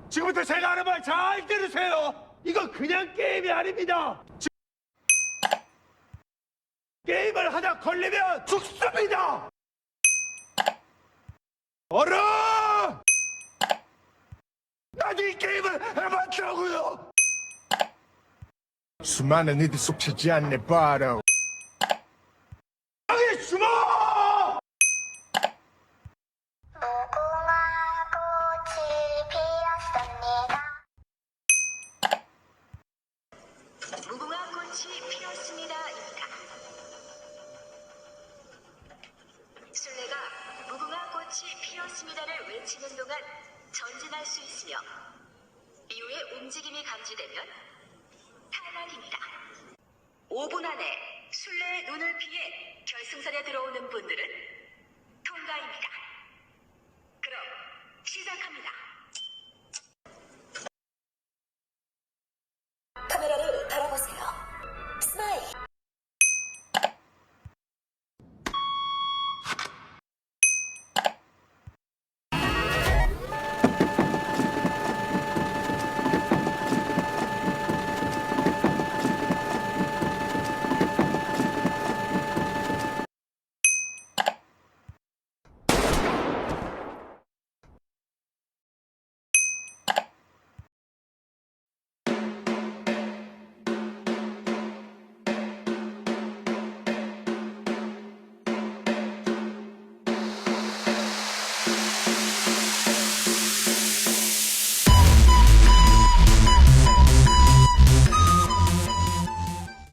지금부터 제가 하는 말 잘 들으세요. 이거 그냥 게임이 아닙니다. 게임을 하다 걸리면 죽습니다. 얼어! 나도 이 게임을 해봤다고요. 수많은 이들 속 차지한 내 바로 여기 숨어! 무궁화 꽃이 피었습니다입니다. 술래가 무궁화 꽃이 피었습니다를 외치는 동안 전진할 수 있으며 이후에 움직임이 감지되면 탈락입니다. 5분 안에 술래의 눈을 피해 결승선에 들어오는 분들은 통과입니다.